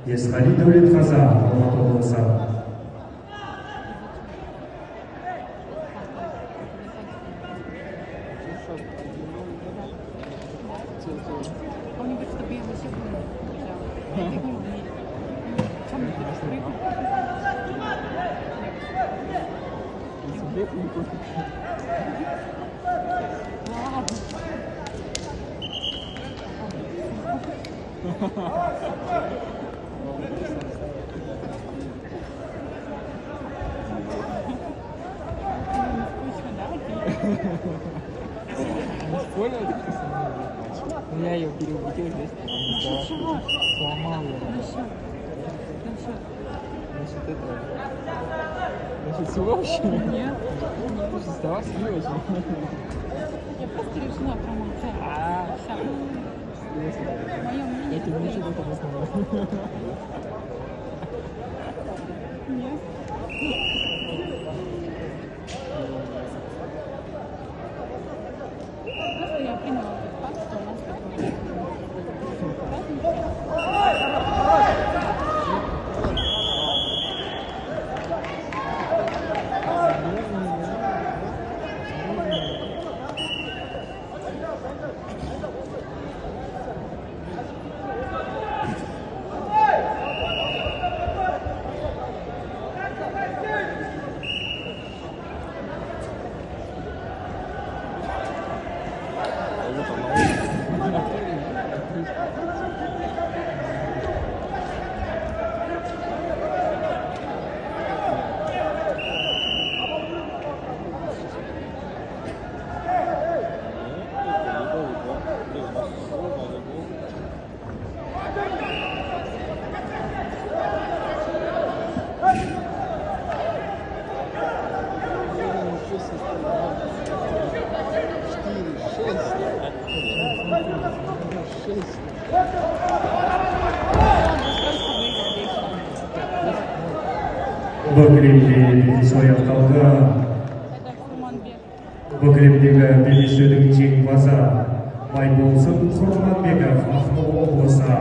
Есқали Дәулетқазы, Алматы облысы. Я ее переубедил здесь, сломал ее. Значит, это... Значит, всего вообще? Нет. Ты же сдала сливочку. Я просто решила промолчать. Все. Мое мнение. Я тебе ничего не знаю. Нет. Просто я приняла тот факт, что у нас такое. Богребде аяқталды. Богребдегі белдесудің жеңімпазы Байболсын Құрманбеков, Ақмола облысы.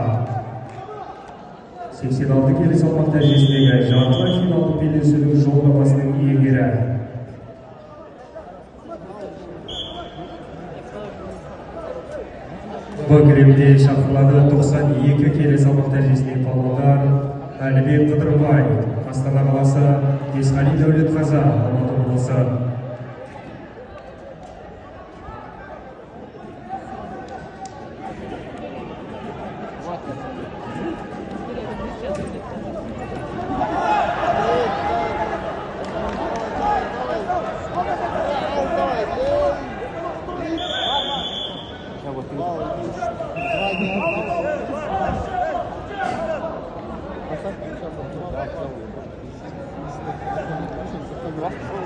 86 келі салмақ дәрежесіндегі жартылай финалдық белдесудің жолдамасының иегері. Богребде шақырылады 92 келі салмақ дәрежесіндегі палуандар Әлібек Қыдырбай, Астана қаласы, Есқали Дәулетқазы, Алматы облысы. Раз.